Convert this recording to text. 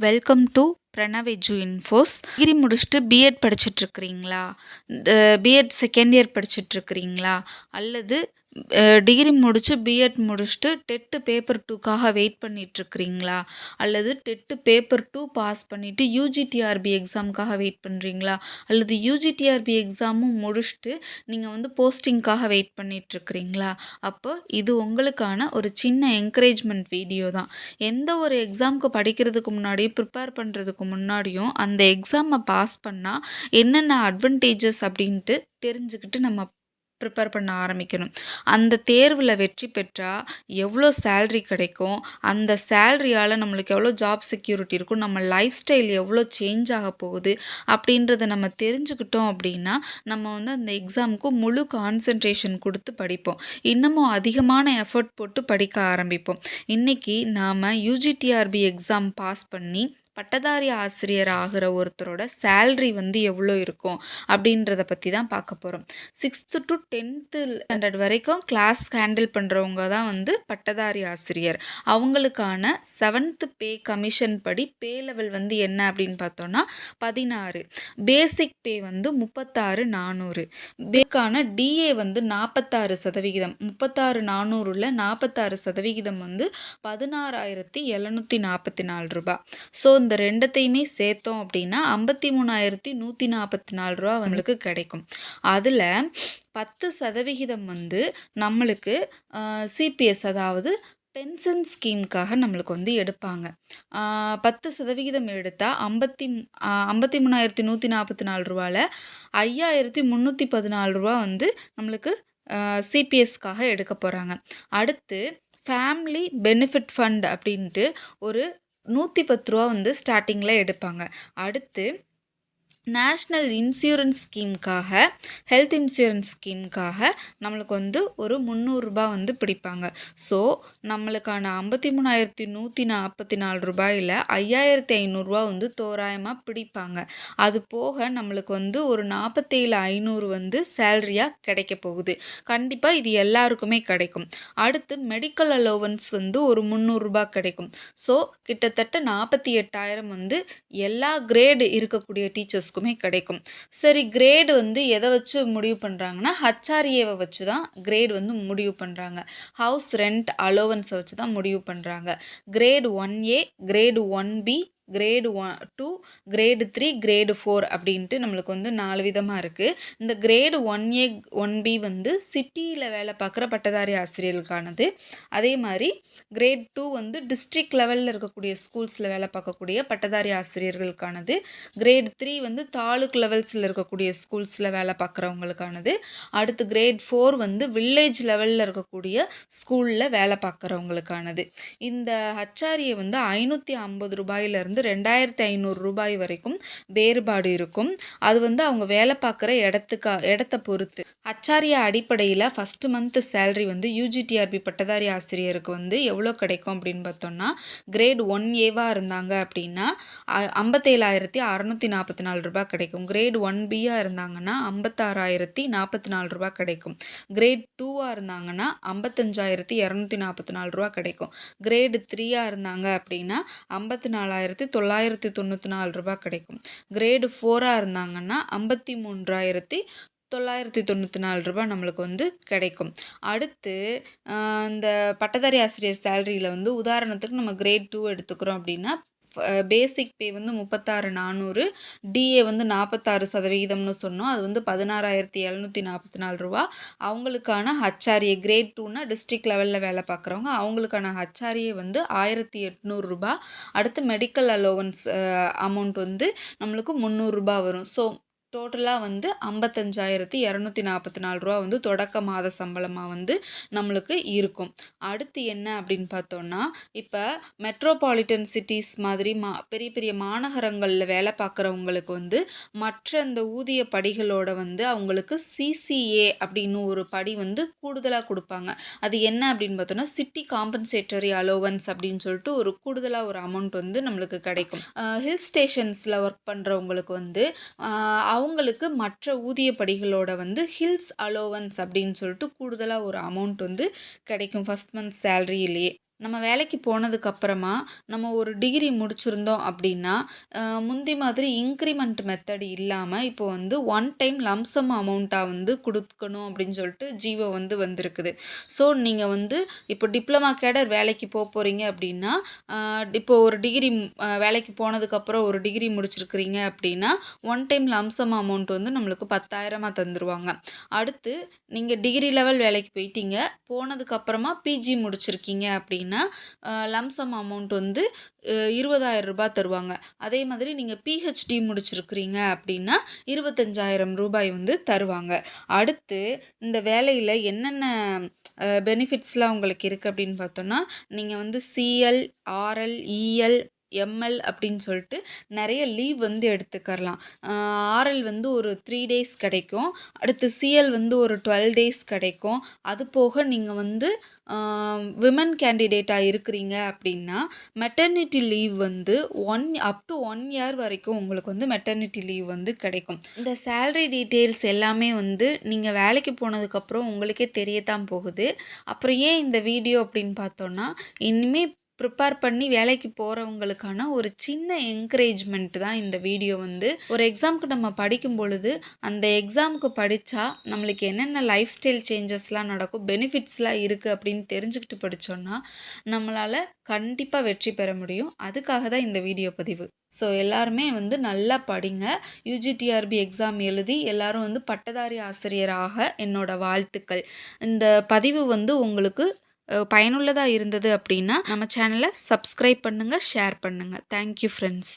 Welcome to Pranav edu infos. Degree முடிச்சுட்டு BEd படிச்சுட்ருக்கிறீங்களா? இந்த பிஎட் செகண்ட் இயர் படிச்சுட்ருக்கிறீங்களா? அல்லது டிகிரி முடித்து பிஎட் முடிச்சுட்டு டெட்டு பேப்பர் 2க்காக வெயிட் பண்ணிகிட்ருக்கிறீங்களா? அல்லது டெட்டு பேப்பர் 2 பாஸ் பண்ணிவிட்டு யூஜிடிஆர்பி எக்ஸாமுக்காக வெயிட் பண்ணுறீங்களா? அல்லது யூஜிடிஆர்பி எக்ஸாமும் முடிச்சுட்டு நீங்கள் போஸ்டிங்க்காக வெயிட் பண்ணிகிட்ருக்கிறீங்களா? அப்போ இது உங்களுக்கான ஒரு சின்ன என்கரேஜ்மெண்ட் வீடியோ தான். எந்த ஒரு எக்ஸாமுக்கு படிக்கிறதுக்கு முன்னாடியும் ப்ரிப்பேர் பண்ணுறதுக்கு முன்னாடியும் அந்த எக்ஸாமை பாஸ் பண்ணால் என்னென்ன அட்வான்டேஜஸ் அப்படின்ட்டு தெரிஞ்சுக்கிட்டு நம்ம ப்ரிப்பேர் பண்ண ஆரம்பிக்கணும். அந்த தேர்வில் வெற்றி பெற்றால் எவ்வளோ சேல்ரி கிடைக்கும், அந்த சேல்ரியால் நம்மளுக்கு எவ்வளோ ஜாப் செக்யூரிட்டி இருக்கும், நம்ம லைஃப் ஸ்டைல் எவ்வளோ சேஞ்ச் ஆக போகுது அப்படின்றத நம்ம தெரிஞ்சுக்கிட்டோம் அப்படின்னா நம்ம அந்த எக்ஸாமுக்கு முழு கான்சன்ட்ரேஷன் கொடுத்து படிப்போம். இன்னமும் அதிகமான எஃபர்ட் போட்டு படிக்க ஆரம்பிப்போம். இன்றைக்கி நாம் யூஜிடிஆர்பி எக்ஸாம் பாஸ் பண்ணி பட்டதாரி ஆசிரியர் ஆகிற ஒருத்தரோட சேல்ரி எவ்வளோ இருக்கும் அப்படின்றத பற்றி தான் பார்க்க போகிறோம். 6th to 10th ஸ்டாண்டர்ட் வரைக்கும் கிளாஸ் ஹேண்டில் பண்ணுறவங்க தான் பட்டதாரி ஆசிரியர். அவங்களுக்கான 7th பே கமிஷன் படி பே லெவல் என்ன அப்படின்னு பார்த்தோன்னா 16. பேசிக் பே 36,400. பேக்கான டிஏ 46%. 36,400ல் 46% 16,744 ரூபாய். ஸோ இந்த ரெண்டத்தையுமே சேர்த்தோம் அப்படின்னா 53,144 ரூபா நம்மளுக்கு கிடைக்கும். அதில் 10% நம்மளுக்கு சிபிஎஸ், அதாவது பென்ஷன் ஸ்கீமுக்காக நம்மளுக்கு எடுப்பாங்க. 10% எடுத்தால் 53,144 ரூபாவில் 5,314 ரூபா நம்மளுக்கு சிபிஎஸ்க்காக எடுக்க போகிறாங்க. அடுத்து ஃபேமிலி பெனிஃபிட் ஃபண்ட் அப்படின்ட்டு ஒரு 110 ரூபா ஸ்டார்டிங்கில் எடுப்பாங்க. அடுத்து நேஷ்னல் இன்சூரன்ஸ் ஸ்கீமுக்காக, ஹெல்த் இன்சூரன்ஸ் ஸ்கீமுக்காக நம்மளுக்கு ஒரு 300 ரூபா பிடிப்பாங்க. ஸோ நம்மளுக்கான 53,144 ரூபாயில் 5,500 ரூபா தோராயமாக பிடிப்பாங்க. அது போக நம்மளுக்கு ஒரு 47,500 சேலரியாக கிடைக்க போகுது. கண்டிப்பாக இது எல்லாருக்குமே கிடைக்கும். அடுத்து மெடிக்கல் அலோவன்ஸ் ஒரு 300 ரூபா கிடைக்கும். ஸோ கிட்டத்தட்ட 48,000 எல்லா கிரேடு இருக்கக்கூடிய டீச்சர்ஸ் கிடைக்கும். சரி, கிரேடு எதை வச்சு முடிவு பண்ணுறாங்கன்னா ஹச்ஆர்ஏவை வச்சு தான் கிரேடு முடிவு பண்ணுறாங்க. ஹவுஸ் ரெண்ட் அலோவன்ஸை வச்சு தான் முடிவு பண்ணுறாங்க. Grade 1A, grade 1B, grade 2, grade 3, grade 4 அப்படின்ட்டு நம்மளுக்கு 4 விதமாக இருக்குது. இந்த கிரேடு 1A 1B சிட்டியில் வேலை பார்க்குற பட்டதாரி ஆசிரியர்களுக்கானது. அதே மாதிரி கிரேட் 2 டிஸ்ட்ரிக்ட் லெவலில் இருக்கக்கூடிய ஸ்கூல்ஸில் வேலை பார்க்கக்கூடிய பட்டதாரி ஆசிரியர்களுக்கானது. கிரேட் 3 தாலுக் லெவல்ஸில் இருக்கக்கூடிய ஸ்கூல்ஸில் வேலை பார்க்குறவங்களுக்கானது. அடுத்து கிரேட் 4 வில்லேஜ் லெவலில் இருக்கக்கூடிய ஸ்கூலில் வேலை பார்க்குறவங்களுக்கானது. இந்த ஹச்ஆர்ஏ 550 ரூபாயிலிருந்து 2,500 ரூபாய் வரைக்கும் வேறுபாடு இருக்கும். அது அவங்க வேலை பார்க்குற இடத்த பொறுத்து. ஹச்ஆர்ஏ அடிப்படையில் ஃபஸ்ட்டு மந்த் சேலரி யூஜிடிஆர்பி பட்டதாரி ஆசிரியருக்கு எவ்வளோ கிடைக்கும் அப்படின்னு பார்த்தோம்னா, கிரேட் 1ஏவாக இருந்தாங்க அப்படின்னா 57,644 ரூபாய் கிடைக்கும். கிரேட் 1பியாக இருந்தாங்கன்னா 56,044 ரூபாய் கிடைக்கும். கிரேட் 2ஆக இருந்தாங்கன்னா 55,244 ரூபா கிடைக்கும். கிரேடு 3ஆக இருந்தாங்க அப்படின்னா 54,994 ரூபாய் கிடைக்கும். கிரேடு 4ஆக இருந்தாங்கன்னா 53,994 ரூபாய் நம்மளுக்கு கிடைக்கும். அடுத்து இந்த பட்டதாரி ஆசிரியர் சேலரியில் உதாரணத்துக்கு நம்ம கிரேட் 2 எடுத்துக்கிறோம் அப்படின்னா பேசிக் பே 36,400, டிஏ 46%ன்னு சொன்னோம். அது 16,744 ரூபா. அவங்களுக்கான ஹச்ஆர்ஏ கிரேட் 2னா டிஸ்ட்ரிக்ட் லெவலில் வேலை பார்க்குறவங்க, அவங்களுக்கான ஹச்ஆர்ஏ 1,800 ரூபா. அடுத்து மெடிக்கல் அலோவன்ஸ் அமௌண்ட் நம்மளுக்கு 300 ரூபா வரும். ஸோ டோட்டலாக 55,244 ரூபா தொடக்க மாத சம்பளமாக நம்மளுக்கு இருக்கும். அடுத்து என்ன அப்படின்னு பார்த்தோன்னா, இப்போ மெட்ரோபாலிட்டன் சிட்டிஸ் மாதிரி பெரிய பெரிய மாநகரங்களில் வேலை பார்க்குறவங்களுக்கு மற்ற அந்த ஊதிய படிகளோட அவங்களுக்கு சிசிஏ அப்படின்னு ஒரு படி கூடுதலாக கொடுப்பாங்க. அது என்ன அப்படின்னு பார்த்தோன்னா, சிட்டி காம்பன்சேட்டரி அலோவன்ஸ் அப்படின்னு சொல்லிட்டு ஒரு கூடுதலாக ஒரு அமௌண்ட் நம்மளுக்கு கிடைக்கும். ஹில் ஸ்டேஷன்ஸில் ஒர்க் பண்ணுறவங்களுக்கு அவங்களுக்கு மற்ற ஊதிய படிகளோட ஹில்ஸ் அலோவன்ஸ் அப்படின்னு சொல்லிட்டு கூடுதலாக ஒரு அமௌண்ட் கிடைக்கும் ஃபஸ்ட் மந்த் சேலரியிலேயே. நம்ம வேலைக்கு போனதுக்கப்புறமா, நம்ம ஒரு டிகிரி முடிச்சிருந்தோம் அப்படின்னா, முந்தி மாதிரி இன்கிரிமெண்ட் மெத்தட் இல்லாம, இப்போ வந்து ஒன் டைம் லம்ப் சம் அமௌண்ட்டா வந்து குடுக்கணும் அப்படின்னு சொல்லிட்டு ஜிஓ வந்து வந்திருக்குது. ஸோ, நீங்க வந்து இப்போ டிப்ளமா கேடர் வேலைக்கு போறீங்க அப்படின்னா, இப்போ ஒரு டிகிரி வேலைக்கு போனதுக்கப்புறம் ஒரு டிகிரி முடிச்சிருக்கிறீங்க அப்படின்னா, one time lump sum amount வந்து நம்மளுக்கு 10,000 தந்துருவாங்க. அடுத்து நீங்க டிகிரி லெவல் வேலைக்கு போயிட்டீங்க. போனதுக்கப்புறமா பிஜி முடிச்சிருக்கீங்க அப்படின்னா, லம்ப் சம் அமௌண்ட் வந்து ரூ. 20,000 தருவாங்க. அதே மாதிரி நீங்க பிஹெச்டி முடிச்சிருக்கிறீங்க அப்படின்னா, ரூ. 25,000 வந்து தருவாங்க. அடுத்து இந்த வேலையில என்னென்ன பெனிஃபிட்ஸ்லாம் உங்களுக்கு இருக்கு அப்படின்னு பார்த்தோம்னா, நீங்க வந்து சிஎல், ஆர்எல், இஎல், எம்எல் அப்படின்னு சொல்லிட்டு நெறைய லீவ் வந்து எடுத்துக்கலாம். ஆர்எல் வந்து ஒரு 3 டேஸ் கிடைக்கும். அடுத்து சிஎல் வந்து ஒரு 12 டேஸ் கிடைக்கும். அது போக நீங்க வந்து விமன் கேண்டிடேட்டா இருக்கிறீங்க அப்படின்னா, மெட்டர்னிட்டி லீவ் வந்து அப் டூ 1 இயர் வரைக்கும் உங்களுக்கு வந்து மெட்டர்னிட்டி லீவ் வந்து கிடைக்கும். இந்த சேலரி டீட்டெயில்ஸ் எல்லாமே வந்து நீங்க வேலைக்கு போனதுக்கப்புறம் உங்களுக்கே தெரியத்தான் போகுது. அப்புறம் ஏன் இந்த வீடியோ அப்படின்னு பார்த்தோம்னா, இனிமே ப்ரிப்பேர் பண்ணி வேலைக்கு போறவங்களுக்கான ஒரு சின்ன என்கரேஜ்மெண்ட் தான் இந்த வீடியோ வந்து. ஒரு எக்ஸாம்க்கு நம்ம படிக்கும் பொழுது, அந்த எக்ஸாம்க்கு படிச்சா நம்மளுக்கு என்னென்ன லைஃப் ஸ்டைல் சேஞ்சஸ்லாம் நடக்கும், பெனிஃபிட்ஸ்லாம் இருக்கு அப்படின்னு தெரிஞ்சுக்கிட்டு படிச்சோம்னா, நம்மளால கண்டிப்பா வெற்றி பெற முடியும். அதுக்காக தான் இந்த வீடியோ பதிவு. ஸோ எல்லாருமே வந்து நல்லா படிங்க. யுஜிடிஆர்பி எக்ஸாம் எழுதி எல்லாரும் வந்து பட்டதாரி ஆசிரியராக என்னோட வாழ்த்துக்கள். இந்த பதிவு வந்து உங்களுக்கு பயனுள்ளதா இருந்தது அப்படின்னா, நம்ம சேனலை சப்ஸ்கிரைப் பண்ணுங்க, ஷேர் பண்ணுங்க. Thank you friends.